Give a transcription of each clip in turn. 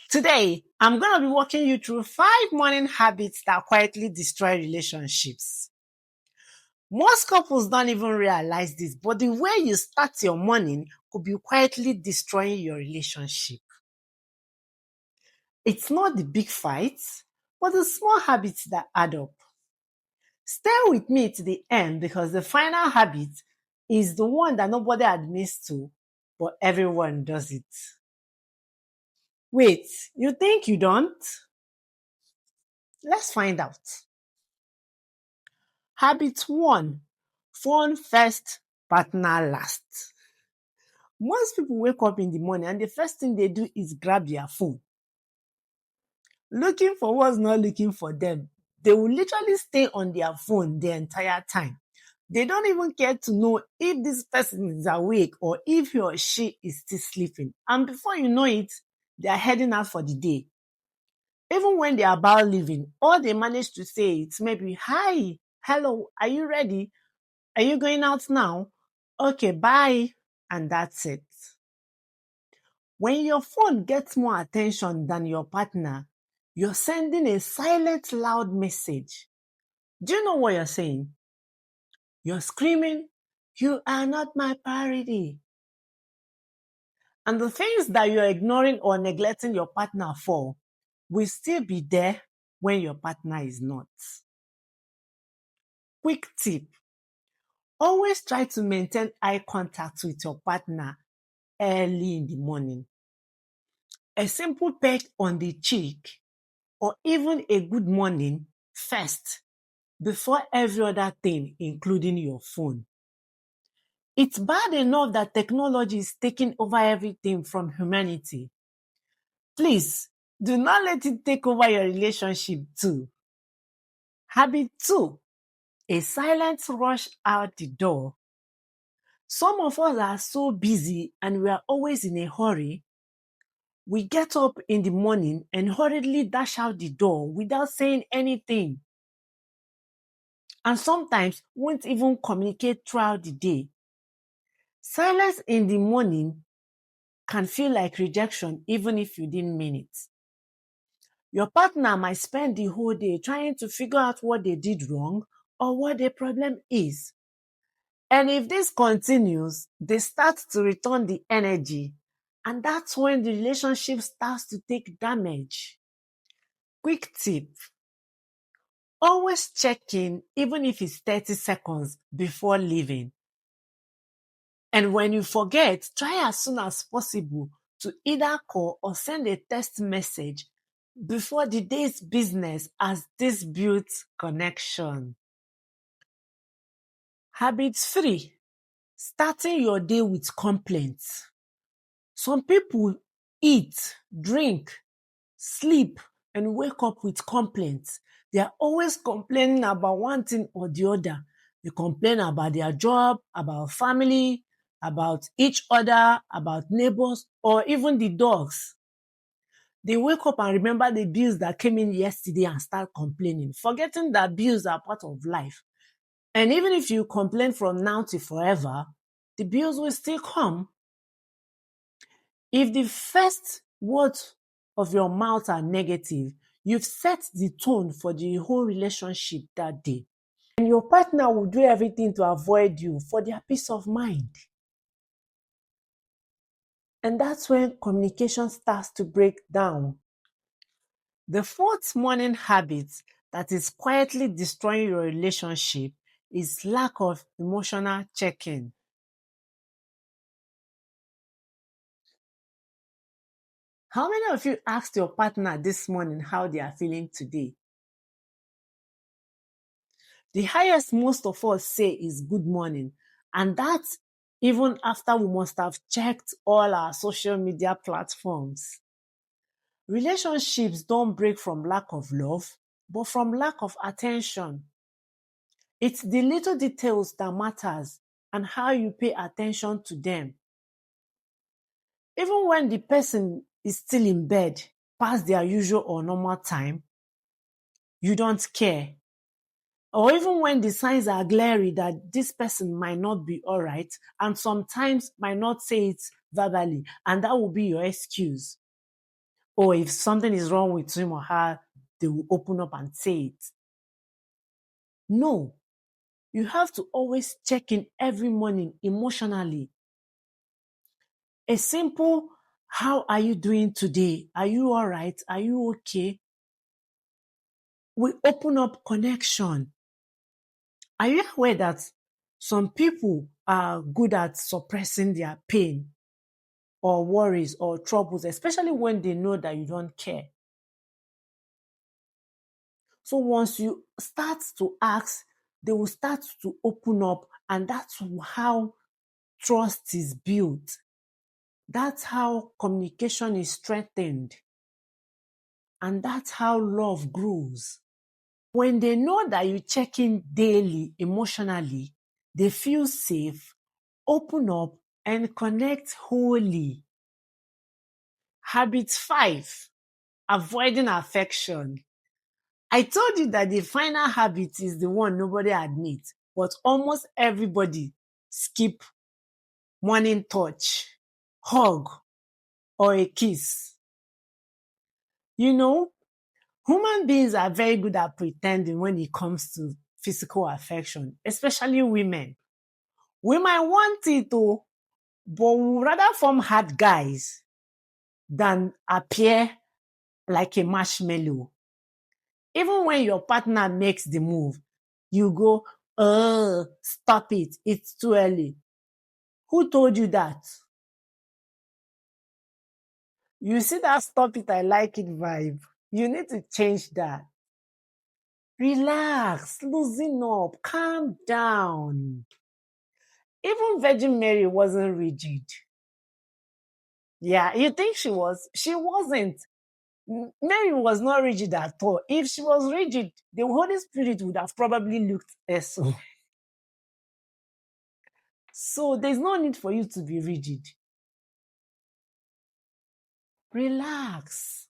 Today, I'm going to be walking you through 5 morning habits that quietly destroy relationships. Most couples don't even realize this, but the way you start your morning could be quietly destroying your relationship. It's not the big fights, but the small habits that add up. Stay with me to the end because the final habit is the one that nobody admits to, but everyone does it. Wait, you think you don't? Let's find out. Habit 1. Phone first, partner last. Most people wake up in the morning and the first thing they do is grab their phone. Looking for what's not looking for them. They will literally stay on their phone the entire time. They don't even care to know if this person is awake or if he or she is still sleeping. And before you know it, they are heading out for the day. Even when they are about leaving, all they manage to say is maybe, "Hi, hello, are you ready? Are you going out now? Okay, bye." And that's it. When your phone gets more attention than your partner, you're sending a silent, loud message. Do you know what you're saying? You're screaming, "You are not my priority." And the things that you're ignoring or neglecting your partner for will still be there when your partner is not. Quick tip. Always try to maintain eye contact with your partner early in the morning. A simple peck on the cheek or even a good morning first before every other thing, including your phone. It's bad enough that technology is taking over everything from humanity. Please, do not let it take over your relationship too. Habit 2. A silent rush out the door. Some of us are so busy and we are always in a hurry. We get up in the morning and hurriedly dash out the door without saying anything. And sometimes won't even communicate throughout the day. Silence in the morning can feel like rejection even if you didn't mean it. Your partner might spend the whole day trying to figure out what they did wrong or what the problem is. And if this continues, they start to return the energy. And that's when the relationship starts to take damage. Quick tip. Always check in, even if it's 30 seconds before leaving. And when you forget, try as soon as possible to either call or send a text message before the day's business, as this builds connection. Habit 3. Starting your day with complaints. Some people eat, drink, sleep, and wake up with complaints. They are always complaining about one thing or the other. They complain about their job, about family, about each other, about neighbors, or even the dogs. They wake up and remember the bills that came in yesterday and start complaining, forgetting that bills are part of life. And even if you complain from now to forever, the bills will still come. If the first words of your mouth are negative, you've set the tone for the whole relationship that day. And your partner will do everything to avoid you for their peace of mind. And that's when communication starts to break down. The 4th morning habit that is quietly destroying your relationship is lack of emotional check-in. How many of you asked your partner this morning how they are feeling today? The highest most of us say is good morning, and that's even after we must have checked all our social media platforms. Relationships don't break from lack of love, but from lack of attention. It's the little details that matters and how you pay attention to them. Even when the person is still in bed past their usual or normal time, you don't care. Or even when the signs are glaring that this person might not be all right and sometimes might not say it verbally, and that will be your excuse. Or if something is wrong with him or her, they will open up and say it. No, you have to always check in every morning emotionally. A simple, how are you doing today? Are you all right? Are you okay? We open up connection. Are you aware that some people are good at suppressing their pain or worries or troubles, especially when they know that you don't care? So once you start to ask, they will start to open up, and that's how trust is built. That's how communication is strengthened. And that's how love grows. When they know that you check in daily emotionally, they feel safe, open up, and connect wholly. Habit 5, avoiding affection. I told you that the final habit is the one nobody admits, but almost everybody skip morning touch, hug, or a kiss. You know, human beings are very good at pretending when it comes to physical affection, especially women. We might want it, oh, but we rather form hard guys than appear like a marshmallow. Even when your partner makes the move, you go, oh, stop it, it's too early. Who told you that? You see that stop it, I like it vibe. You need to change that. Relax, loosen up, calm down. Even Virgin Mary wasn't rigid. Yeah, you think she was? She wasn't. Mary was not rigid at all. If she was rigid, the Holy Spirit would have probably looked at so. So there's no need for you to be rigid. Relax.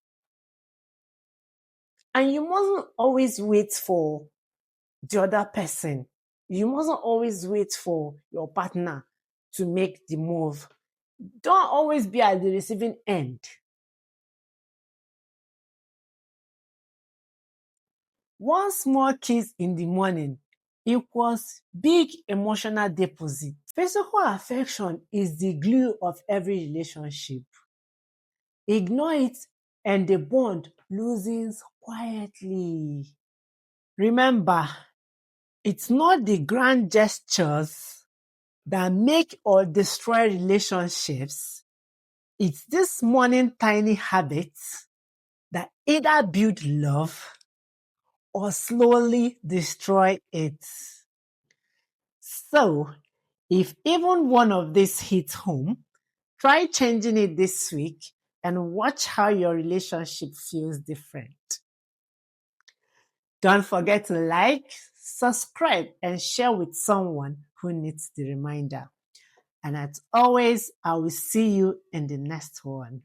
And you mustn't always wait for the other person. You mustn't always wait for your partner to make the move. Don't always be at the receiving end. One small kiss in the morning equals big emotional deposit. Physical affection is the glue of every relationship. Ignore it and the bond loosens quietly. Remember, it's not the grand gestures that make or destroy relationships. It's this morning tiny habits that either build love or slowly destroy it. So, if even one of these hits home, try changing it this week and watch how your relationship feels different. Don't forget to like, subscribe, and share with someone who needs the reminder. And as always, I will see you in the next one.